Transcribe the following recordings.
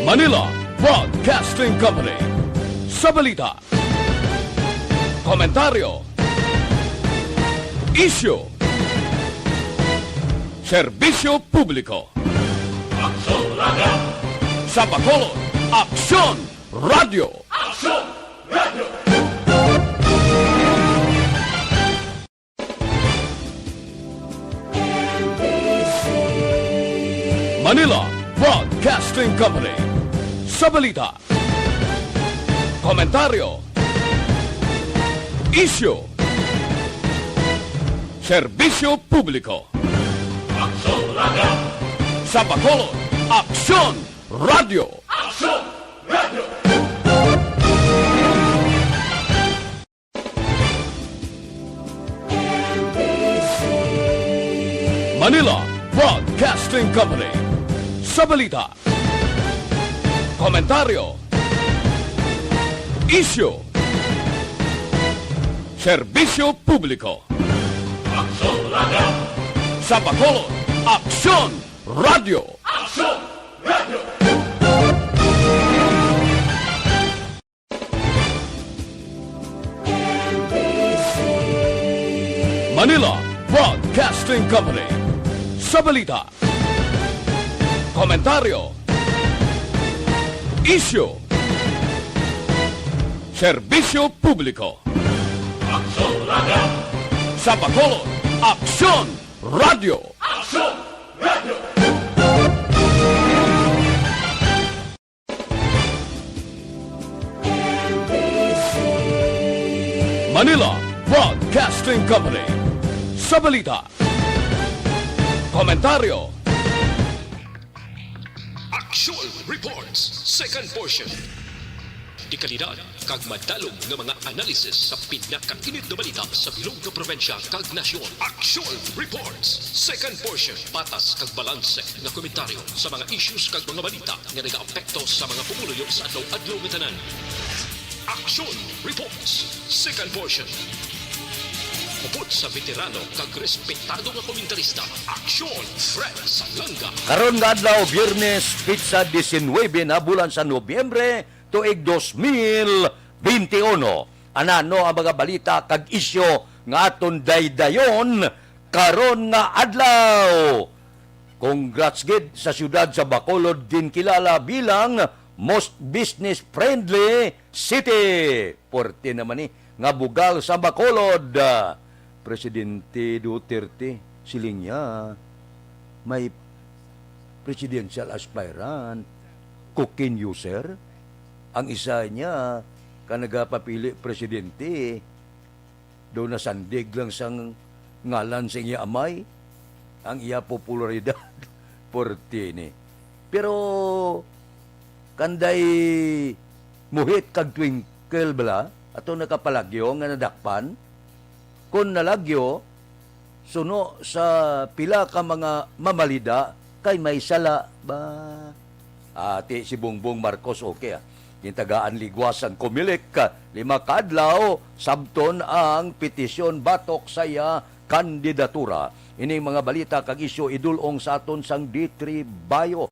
Manila Broadcasting Company. Sa balita, komentaryo, isyu, serbisyo publiko. Aksyon Radio! Sa Bacolod, Aksyon Radio! Aksyon Radio! Manila Broadcasting Company. Sa balita, komentaryo, isyu, serbisyo publiko. Aksyon Radio! Sa Bacolod, Aksyon Radio! Aksyon Radio! Manila Broadcasting Company. Sa balita, komentaryo, isyu, serbisyo publiko. Aksyon Radio! Sa Bacolod, Aksyon Radio! Aksyon Radio! Manila Broadcasting Company. Sa balita, komentaryo, isyu, serbisyo publiko. Aksyon Radio! Sa Bacolod, Aksyon Radio! Aksyon Radio! Manila Broadcasting Company. Sa balita, komentaryo, Action Reports, second portion. Di kalidad, kag madalong nga mga analisis sa pinakainit na balita sa bilog na probinsya kag nasyon. Action Reports, second portion. Patas kag balanse nga komentaryo sa mga issues kag mga balita nga nagaapekto sa mga pumuluyo sa adlaw-adlaw nga tanan. Action Reports, second portion. Upod sa veterano kag respetado nga komentarista, Action Fred Salanga. Karon nga adlaw Biyernes pizza 19 na bulan sa Nobyembre tuig 2021. Anano ang mga balita kag isyo nga aton daydayon karon nga adlaw. Congrats gid sa siyudad sa Bacolod din kilala bilang most business friendly city. Porte naman ni nga bugal sa Bacolod. Presidente Duterte siling niya may presidential aspirant, cocaine user. Ang isa niya, kanagapapili presidente, doon na sandig lang sang ngalan sa iya amay, ang iya popularidad, porte ni. Pero, kanday muhit kag twinkle bala, ato nakapalagyo nga nadakpan, kung nalagyo, suno sa pila ka mga mamalida, kay may sala ba? Ati si Bongbong Marcos, okay Yung tagaan ligwas ang kumilik, 5 kadlaw, sabton ang petisyon batok saya kandidatura. Ining mga balita kag isyo idulong sa aton sang D3 Bayo.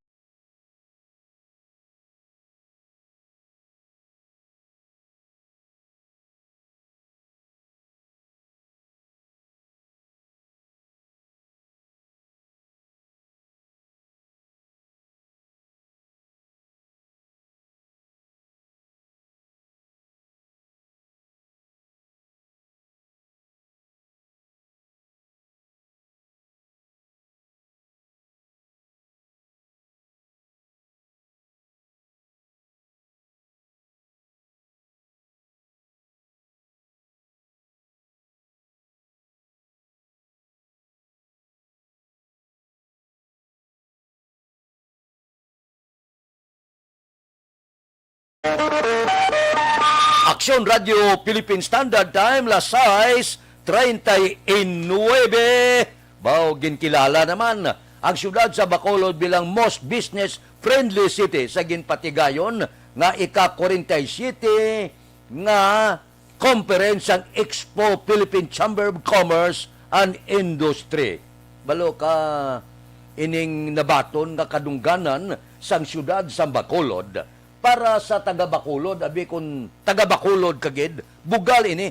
Aksyon Radio Philippine Standard Time, las 6:39. Bao ginkilala naman ang siyudad sa Bacolod bilang most business friendly city sa ginpatigayon nga ika-47 nga conference ang Expo Philippine Chamber of Commerce and Industry. Balo ka ining nabaton nga kadungganan sang syudad sa Bacolod para sa taga Bacolod, abi kung taga Bacolod kagid, bugal ini.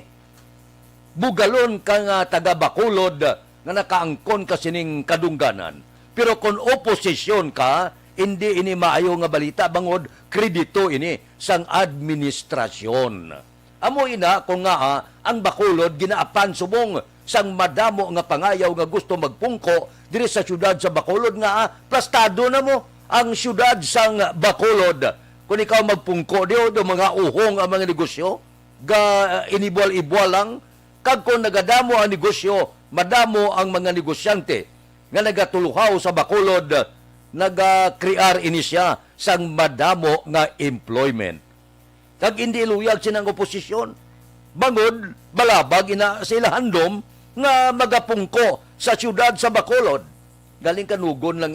Bugalon ka nga taga Bacolod nga nakaangkon ka sining kadungganan. Pero kung oposisyon ka, hindi ini maayo nga balita bangod kredito ini sang administrasyon. Amo ina kung nga ang Bacolod ginaapan subong sang madamo nga pangayaw nga gusto magpungko diri sa syudad sa Bacolod nga plastado na mo ang syudad sang Bacolod. Kung ikaw magpungko diyo do mga uhong ang mga negosyo, ga inibwal-ibwal lang, kag kung nagadamo ang negosyo, madamo ang mga negosyante nga nagatuluhaw sa Bacolod, nagakrear ini siya sang madamo nga employment. Kag hindi luyag sinang oposisyon. Bangod, balabag ina sila handom nga magapungko sa syudad sa Bacolod. Galing kanugon lang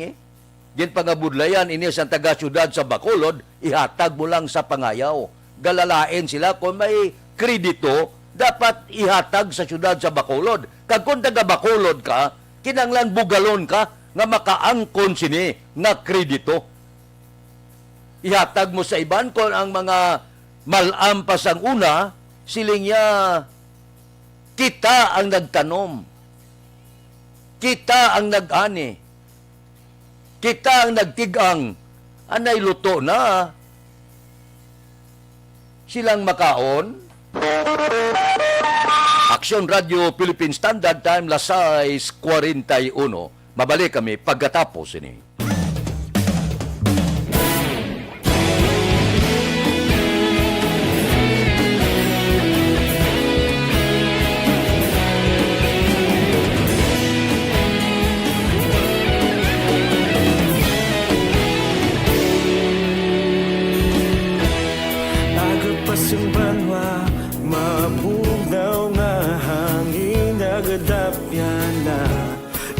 Gin pangabudlayan ini sa taga-syudad sa Bacolod, ihatag mo lang sa pangayaw. Galalain sila kung may kredito, dapat ihatag sa syudad sa Bacolod. Kag kung taga-Bacolod ka, kinanglan bugalon ka nga makaangkon sini nga kredito. Ihatag mo sa iban kung ang mga malampas ang una, siling niya, kita ang nagtanom. Kita ang nag-ani. Kita ang nagtigang, anay luto na. Silang makaon. Aksyon Radio Philippine Standard Time, Lasais 41. Mabalik kami pagkatapos ini.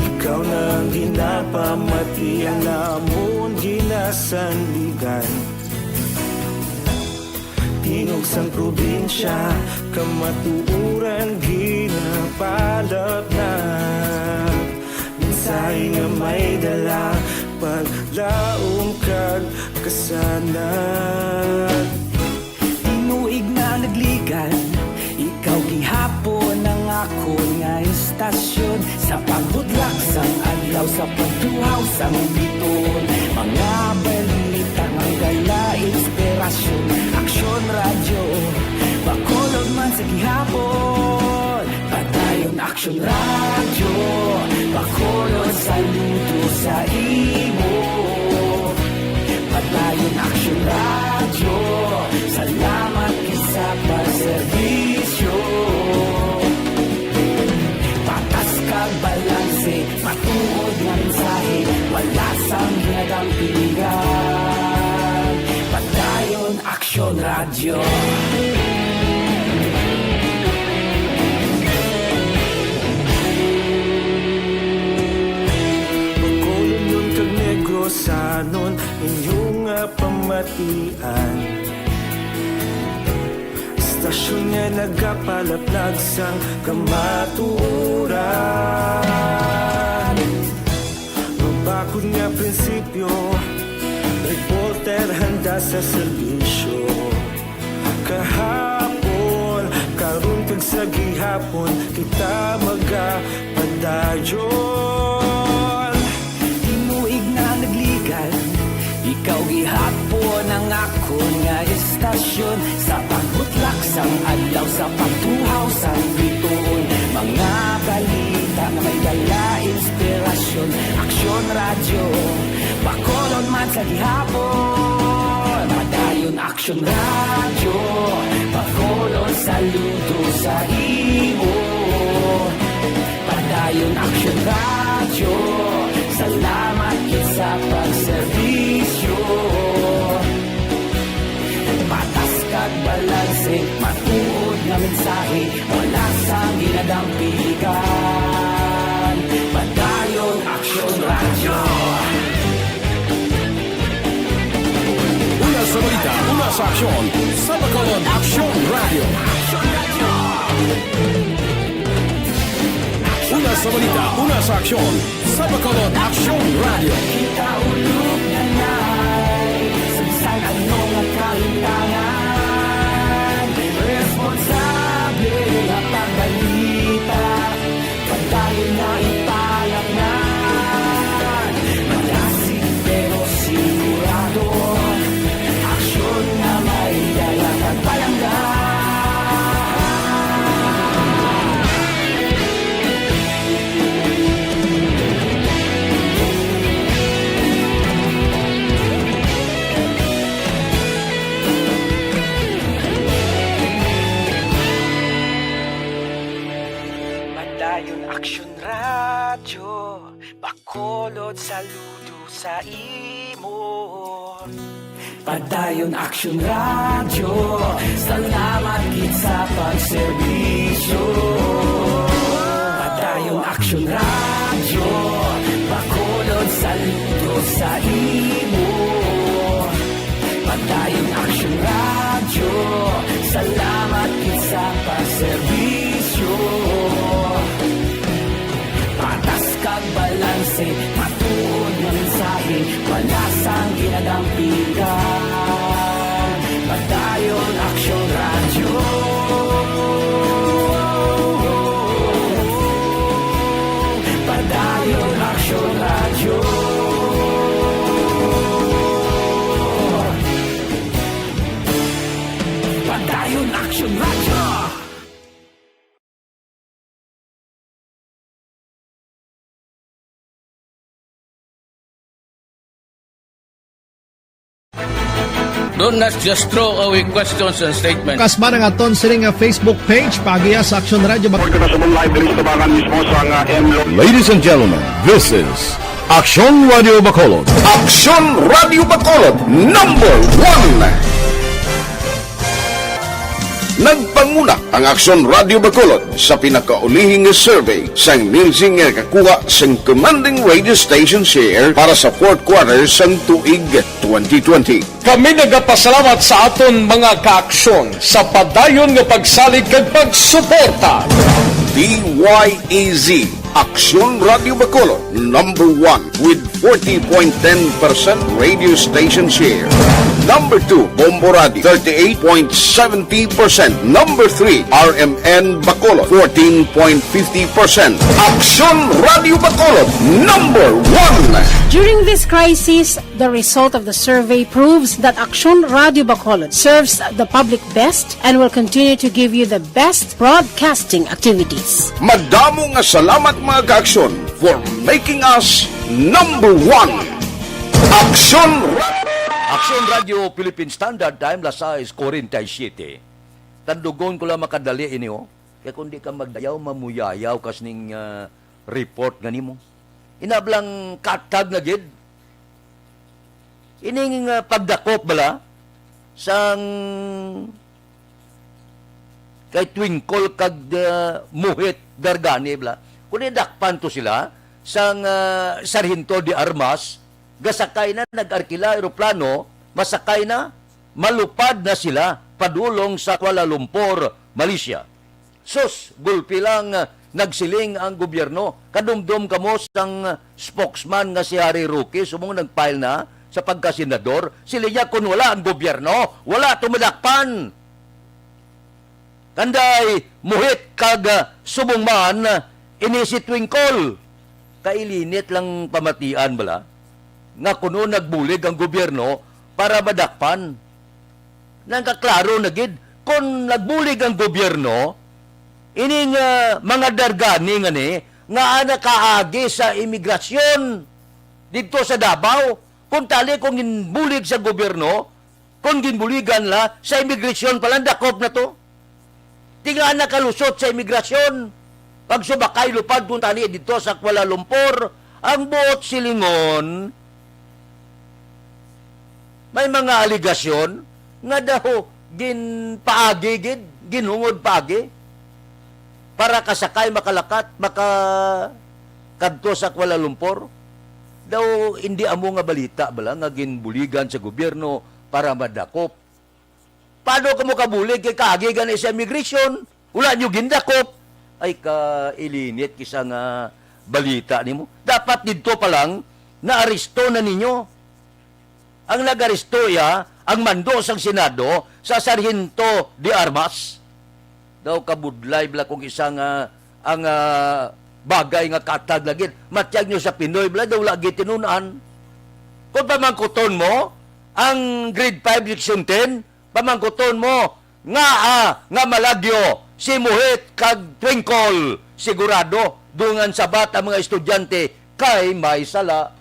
Ikaw nang ginapamati ang namon ginasandigan. Tingog sang probinsya, kamatuuran ginapalap na. Minsay nga may dala, paglaong kag kasanan. Tinuig na nagligan, ikaw gihapon ang ako nga istasyon. Sa pagbudlak sang adlaw, sa pagtuhaw sang biton. Mga balita, mga gala, inspirasyon. Aksyon radyo, Bacolod man sa gihapon. Patayon aksyon radyo, Bacolod saludo sa imo. Patayon aksyon radyo, salamat isa pa serbisyo. Patas kag balanse, matuod nga mensahe, wala sang hinagang piligan. Patayon aksyon radyo. Bacolod nun kag Negrosanon, inyong nga pamatian. Istasyon nga nagapalaplag sang kamatuuran. Mabakod nga prinsipyo, reporter handa sa serbisyo. Kahapon, karon kag sa gihapon, kita magapadayon. Tinuig na nagligan, ikaw gihapon ang ako nga istasyon. Sa pagbutlak sang adlaw, sa pagtuhaw sang biton. Mga balita na may dala inspirasyon. Aksyon radyo, Bacolod man sa gihapon. Padayon aksyon radyo, Bacolod saludo sa imo. Padayon aksyon radyo, salamat sa pagserbisyo. Patas kag balanse, matuod nga mensahe, wala sang ginadang piligan. Padayon aksyon radyo. Una sa balita, una sa aksyon, sa Bacolod Aksyon Radio. Una sa balita, una sa aksyon, sa Bacolod Aksyon Radio. Kita ulog na Bacolod, saludo sa imo. Padayon Action Radio, salamat gid sa pagserbisyo. Padayon Action Radio, Bacolod, saludo sa imo. Padayon Action Radio, salamat gid sa pagserbisyo. Patas kag balanse, matuod nga mensahe, wala sang ginadampigan. Padayon Action Radio. Padayon Action Radio. Padayon Action Radio. Do not just throw away questions and statements. Kasma ng aton sining nga Facebook page pagiya sa Action Radio. Ladies and gentlemen, this is Action Radio Bacolod. Aksyon Radio Bacolod #1. Nagpanguna ang Aksyon Radio Bacolod sa pinakaulihing survey sa music nga kakuha sa commanding radio station share para sa fourth quarter sa tuig 2020. Kami nagapasalamat sa aton mga kaaksyon sa padayon nga pagsalig kag pagsuporta. DYEZ Aksyon Radio Bacolod #1 with 40.10% radio station share. #2 Bombo Radio 38.70%. #3 RMN Bacolod 14.50%. Aksyon Radio Bacolod #1. During this crisis, the result of the survey proves that Action Radio Bacolod serves the public best and will continue to give you the best broadcasting activities. Madamo nga salamat mga kaaksyon for making us #1. Aksyon Action Radio Philippine Standard Time, Lasais 47. Tandugon ko lang makadali inyo. Kaya kung di ka magdayaw, mamuyayaw kas ning report gani mo. Inablang katag na gid. Ining pagdakop bala sang kay Twinkle kag Muhit Dargani bala. Kung dakpan to sila sang Sarhinto de Armas, gasakay na, nag-arkila aeroplano, masakay na, malupad na sila, padulong sa Kuala Lumpur, Malaysia. Sus, gulpi lang nagsiling ang gobyerno. Kadumdum kamo sang spokesman nga si Harry Roque, sumong nag-file na sa pagkasenador, sila kung wala ang gobyerno, wala tumadakpan. Kanday, muhit kag subong man, ini si Twinkle. Kailinit lang pamatian bala, nga kuno nagbulig ang gobyerno para madakpan. Nangkaklaro na gid, kung nagbulig ang gobyerno, ining mga dargani nga ni, nga nakaagi sa imigrasyon dito sa Davao. Kung tali kung ginbulig sa gobyerno, kung ginbuligan la, sa imigrasyon palang dakop na to. Tinga nakalusot sa imigrasyon. Pag subakay lupad kung tali dito sa Kuala Lumpur, ang buot silingon, may mga aligasyon nga daw ginpaagi gid, ginhungod paagi para kasakay makalakat makakadto sa Kuala Lumpur. Daw hindi amo nga balita bala nga ginbuligan sa gobyerno para madakop. Paano ka mo kabulig kay kaagi gani sa immigration? Wala nyo gindakop. Ay kailinit kisa nga balita nimo. Dapat dito pa lang naaresto na ninyo. Ang nag-aresto ang mando sang Senado sa Sarhinto de Armas. Daw kabudlay bala kung isang ang bagay nga katag lagi. Matyag nyo sa Pinoy bala daw lagi tinunan. Kung pamangkuton mo ang grade 5 leksyon 10, pamangkuton mo nga malagyo si Muhit kag Twinkle, sigurado dungan sabat ang mga estudyante kay may sala.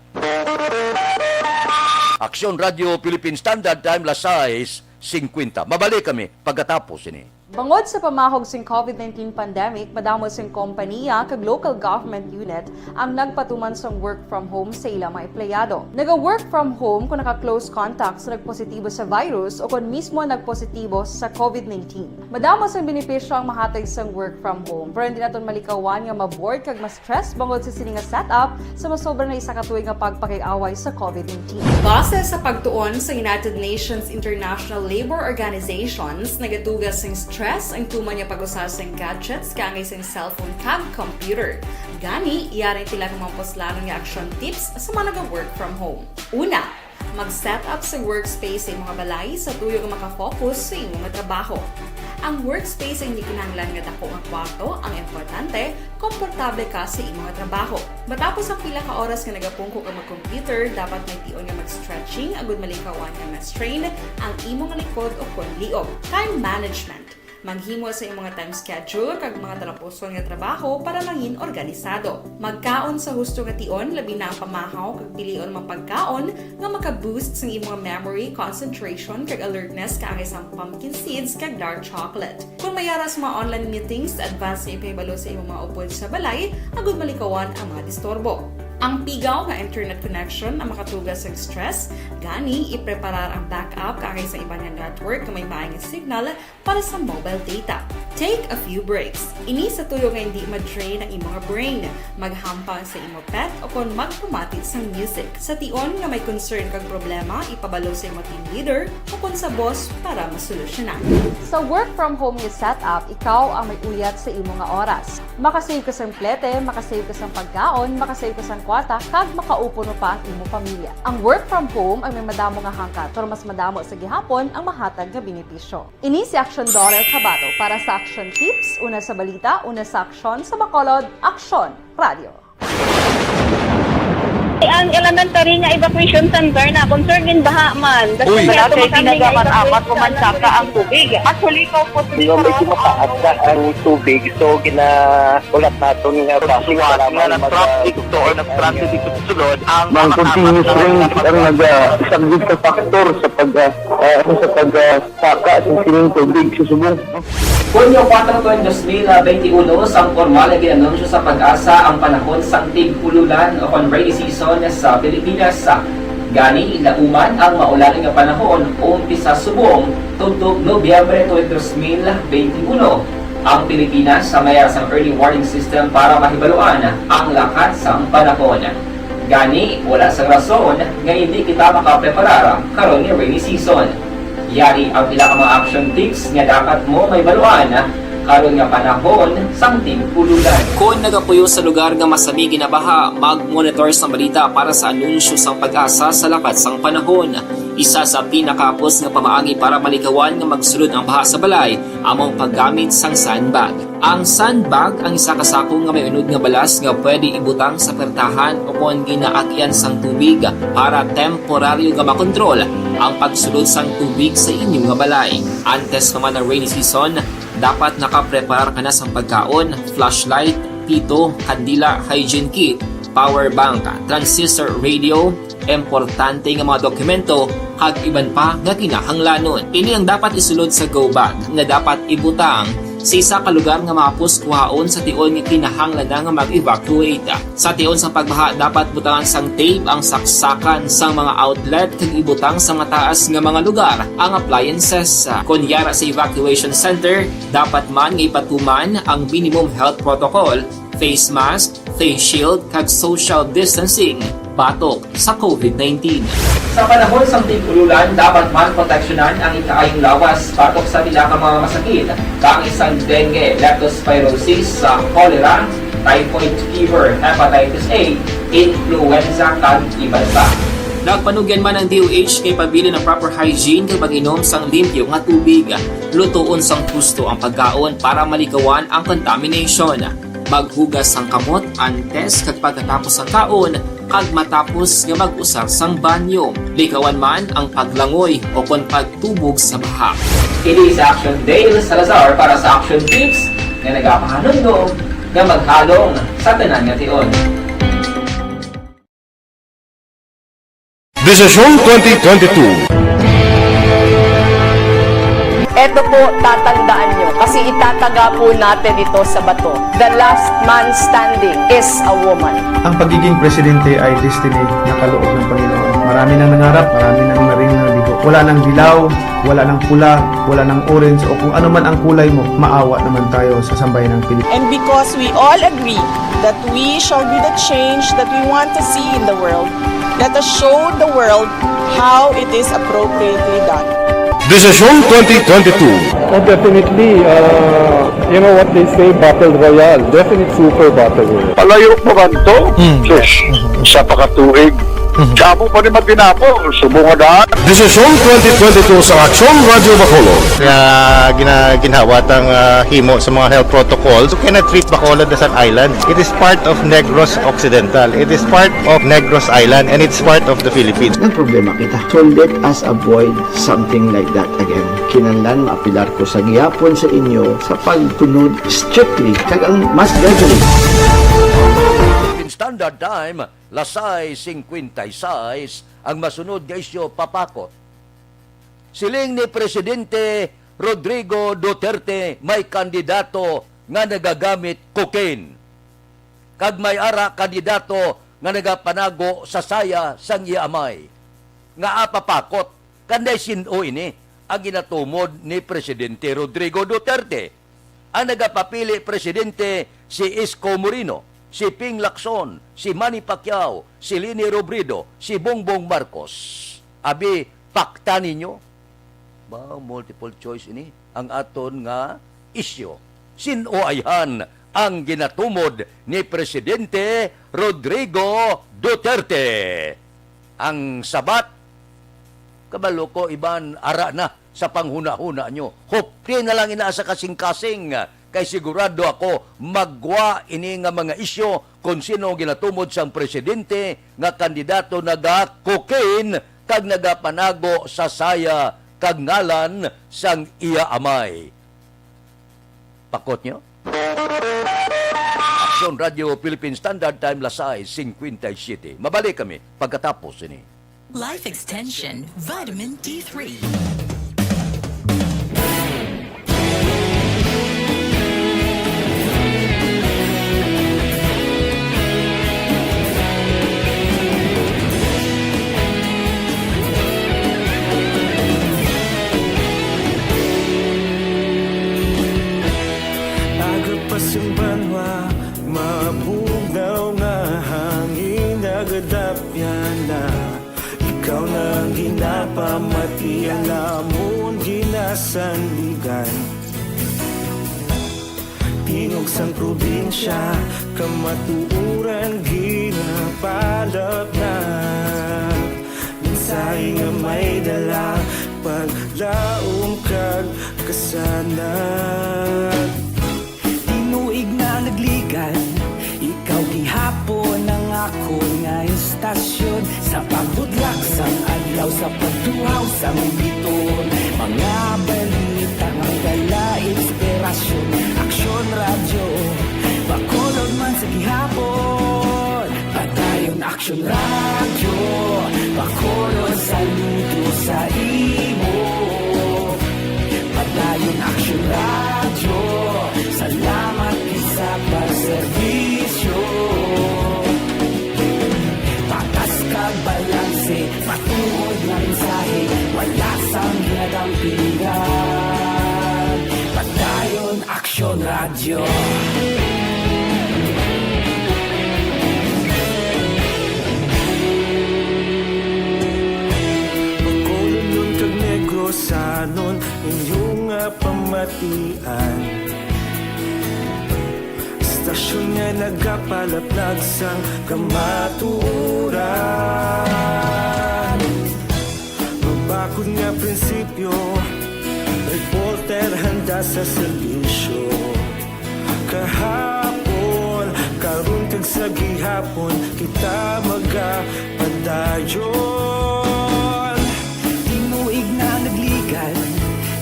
Aksyon Radio Philippine Standard Time, Lasais 50. Mabalik kami pagkatapos ini. Bangod sa pamahog sing COVID-19 pandemic, madamo sing kompanya kag local government unit ang nagpatuman sang work from home sa ilang mga empleyado. Naga-work from home kung naka-close contacts na nagpositibo sa virus o kung mismo nagpositibo sa COVID-19. Madamo sang benepisyo ang mahatag sang work from home, pero hindi naton malikawan nga ma-bored kag ma-stress bangod sa sini nga setup sa masobra na isa ka tuig nga pagpakiaway sa COVID-19. Base sa pagtuon sa United Nations International Labor Organizations, nagatugas sing stress ang tuman niya pag-usar sa gadgets kangay sa cellphone kag computer. Gani, iyarin tila ng mga poslano nga action tips sa mga nag-work from home. Una, mag-set up sa workspace sa mga balay sa tuyo nga makafocus sa imong nga trabaho. Ang workspace ay hindi kinahanglan nga dako nga kwarto, ang importante, komportable ka sa imong nga trabaho. Matapos ang pila ka oras nga nagapungko ka mag-computer, dapat may tion nga mag-stretching agud malikawan nga ma-strain ang imong likod o kon liog. Time management. Maghimo sa imong mga time schedule kag mga talapuson nga trabaho para mangin organisado. Magkaon sa husto nga tion, labi na ang pamahaw kag pilion mga pagkaon nga maka-boost sa imong memory, concentration kag alertness kaangay sa pumpkin seeds kag dark chocolate. Kung mayara sa mga online meetings, advance sa ipahibalo sa imong mga upod sa balay, agud malikawan ang mga disturbo. Ang pigaw nga internet connection ang makatugas sa stress, gani ipreparar ang backup kaangay sa ibang nga network nga may maayong signal para sa mobile data. Take a few breaks. Ini sa tuyo nga hindi ma-drain ang imong brain, maghampang sa imong pet o kon magpumati sa music. Sa tion nga may concern kag problema, ipabalo sa imong team leader o kon sa boss para masolusyonan. Sa work from home nga setup, ikaw ang may uyat sa imong nga oras. Makasave ka sang plete, makasave ka sang pagkaon, makasave ka sang kwarta, kag makaupo no pa ang imong pamilya. Ang work from home ay may madamo nga hangkat, pero mas madamo sa gihapon ang mahatag nga benepisyo. Ini si Action Dorel Cabato para sa Action Tips, una sa balita, una sa aksyon sa Bacolod, Action Radio. Ang elementary nga evacuation center na concern din baha man. Kasi kaya pinagamat-amat kumansaka ang tubig. Actually, ko po may kumataas na ang tubig. So, ginaulat natin nga pasiwala nga ng traffic to or nag-traffic dito sa sulod. Ang continuous rain ang nag-isaglit sa factor sa pagsaka sa sining tubig sa subong. Kunyo 4 2021 sang formal na ginanunsyo sa Pag-asa ang panahon sang tig-ululan o rainy season sa Pilipinas. Gani, lauman ang maulan nga panahon umpisa subong tugtog Nobyembre 2021. Ang Pilipinas sa mayar sang early warning system para mahibaluan ang lakat sang panahon. Gani, wala sang rason nga hindi kita makapreparar karon ni rainy season. Yari ang pila ka mga action tips nga dapat mo may baluan karon nga panahon sang tig-ululan. Kung nagapuyo sa lugar nga masami ginabaha, mag-monitor sa balita para sa anunsyo sang Pag-asa sa lakat sang panahon. Isa sa pinakapos nga pamaagi para malikawan nga magsulod ang baha sa balay, among paggamit sang sandbag. Ang sandbag ang isa ka sako nga may unod nga balas nga pwede ibutang sa pertahan o kung ginaakyan sang tubig para temporaryo nga makontrol ang pagsulod sang tubig sa inyong nga balay. Antes naman ng rainy season, dapat nakapreparar ka na sa pagkaon, flashlight, pito, kandila, hygiene kit, power bank, transistor radio, importante nga mga dokumento, kag iban pa nga kinahanglanon. Ini ang dapat isulod sa go bag nga dapat ibutang sa isa ka lugar nga mapus kuhaon sa tion nga kinahanglan na nga mag-evacuate. Sa tion sa pagbaha, dapat butangan sang tape ang saksakan sa mga outlet kag ibutang sa mataas nga mga lugar ang appliances. Kunyara sa evacuation center, dapat man nga ipatuman ang minimum health protocol, face mask, face shield kag social distancing batok sa COVID-19. Sa panahon sa tig-ululan, dapat man proteksyonan ang ikaayong lawas batok sa pila ka mga masakit, kang isang dengue, leptospirosis, cholera, typhoid fever, hepatitis A, influenza, kag iban pa. Nagpanugyan man ang DOH kay pabili ng proper hygiene kay pag-inom sang limpyo nga tubig. Lutuon sang gusto ang pagkaon para malikawan ang contamination. Maghugas sang kamot antes kag pagkatapos sang kaon kag matapos nga mag-usar sang banyo. Likawan man ang paglangoy o kon pagtubog sa baha. Kini sa Action Dale Salazar para sa Action Tips nga nagapahanundong nga maghalong sa tanan nga tion. Desisyon 2022. Eto po, tatandaan nyo. kasi itataga po natin ito sa bato. The last man standing is a woman. Ang pagiging presidente ay destiny na kaloob ng Panginoon. Marami nang nangarap, marami nang naring naligo. Wala nang dilaw, wala nang pula, wala nang orange, o kung ano man ang kulay mo, maawa naman tayo sa sambayan ng Pilipinas. And because we all agree that we shall be the change that we want to see in the world, let us show the world how it is appropriately done. Desisyon 2022. Oh, definitely, you know what they say, Battle Royale. Definite super Battle Royale. Palayo mo man to, sa pakatuig. Sabo pa rin matinapo, subungan daan. Desisyon 2022 sa Aksyon Radio Bacolod. Ginhawat ang himo sa mga health protocols. You cannot treat Bacolod as an island. It is part of Negros Occidental. It is part of Negros Island and it's part of the Philippines. Ang problema kita. So let us avoid something like that again. Kinahanglan maapilar ko sa gihapon sa inyo sa pagtunod strictly kag ang mas gathering. Standard Time, Lasay 56, ang masunod nga isyo papakot. Siling ni Presidente Rodrigo Duterte may kandidato nga nagagamit cocaine. Kag may ara kandidato nga nagapanago sa saya sang iamay. Nga apapakot, kanday sino ini ang ginatumod ni Presidente Rodrigo Duterte. Ang nagapapili Presidente si Isko Moreno, si Ping Lacson, si Manny Pacquiao, si Leni Robredo, si Bongbong Marcos. Abi, pakta ninyo. Ba, multiple choice ini ang aton nga isyo. Sino-ayhan ang ginatumod ni Presidente Rodrigo Duterte. Ang sabat, kabalo ko, iban ara na sa panghuna-huna nyo. Hopri na lang inaasa kasing-kasing kay sigurado ako magwa ini nga mga isyo kung sino ginatumod sang presidente nga kandidato naga-cocaine kag nagapanago sa saya kag ngalan sang iya amay. Pakot nyo? Aksyon Radio Philippine Standard Time, Lasay 57. Mabalik kami pagkatapos ini. Life Extension Vitamin D3. Yung banwa, mabugaw nga hangin nagadapyan na. Ikaw nang ginapamati, alamon ginasanligan. Tingog sang probinsya, kamatuuran ginapalap na. Minsay nga may dala, paglaom kag kasanan. Tinuig na nagligan, ikaw gihapon ang ako nga istasyon. Sa pagbudlak sang adlaw, sa pagtuhaw sang biton. Mga balita nga dala inspirasyon. Aksyon radyo, Bacolod man sa gihapon. Padayon Aksyon radyo, Bacolod saludo sa imo. Padayon Aksyon radyo, salamat sa pagserbisyo. Patas kag balanse, patuod na mensahe, wala sang ginadampingan. Padayon Aksyon radyo. Bacolod nun kag Negros anon, inyong pamatian. Stasyon nga nagapalaplag sang kamaturan. Mabakod nga prinsipyo, reporter handa sa serbisyo. Kahapon, karon kag sa gihapon, kita magapadayon. Tinuig na nagligan,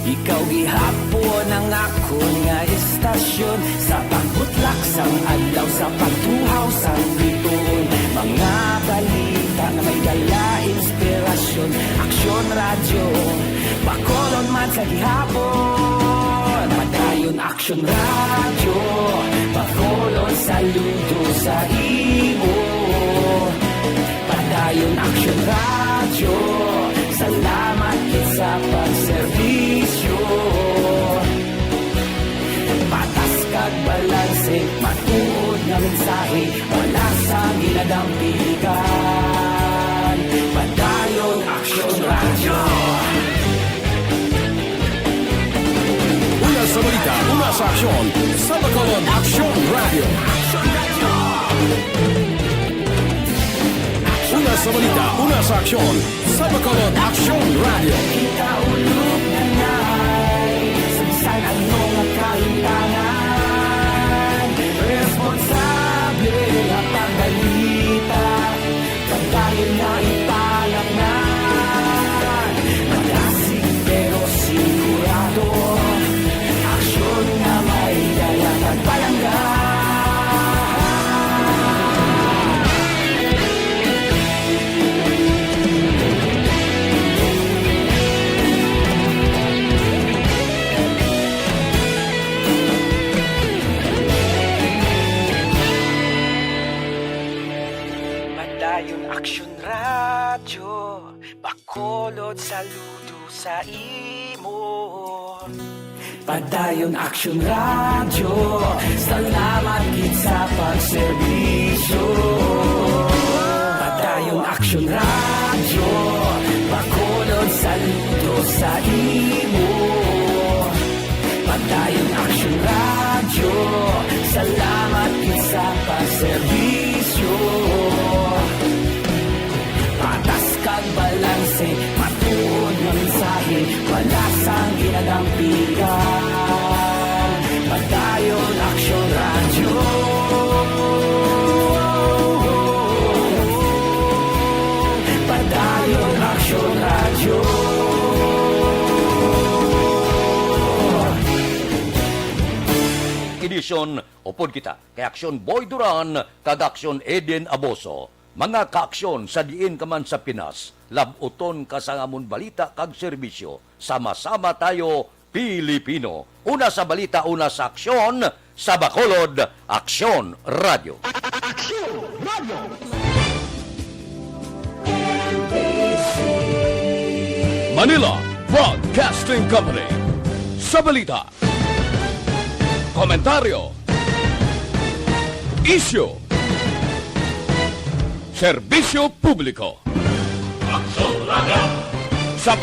ikaw gihapon ang ako nga istasyon. Sa pagbutlak sang adlaw, sa pagtuhaw sang biton. Mga balita na may dala inspirasyon. Aksyon radyo, Bacolod man sa gihapon. Padayon Padayon Action Radio, Bacolod saludo sa imo. Padayon Action Radio, salamat gid sa pagserbisyo. Patas kag balanse, matuod nga mensahe, wala sa ginadampigan. Padayon Action Radio. Una sa balita, una sa aksyon, sa Bacolod Action Radio. Una sa balita, una sa aksyon, sa Bacolod Action Radio. Ikaulog na ngay, saan ang mga kaintangan. Responsable at ang balita, pagdayon na ipalaknan. Malasig pero sigurado, aksyon na may dala at palanggan. Padayon Action Radio, Bacolod saludo sa imo. Padayon Action Radio, salamat gid sa pagserbisyo. Padayon Action Radio, Bacolod saludo sa imo. Padayon Action Radio, salamat gid sa pagserbisyo. Patas kag balanse, matuod nga mensahe, wala sang ginadampigan. Padayon Action Radio. Padayon Action Radio. Edisyon, upod kita, kay Aksyon Boy Duran, kag Aksyon Eden Aboso. Mga kaaksyon sa diin ka man sa Pinas, labuton ka sa amon balita kag serbisyo. Sama-sama tayo, Pilipino. Una sa balita, una sa aksyon, sa Bacolod, Aksyon Radio. Aksyon Radio! Manila Broadcasting Company. Sa balita, komentaryo, issue, serbisyo publiko. Action Radio. Sa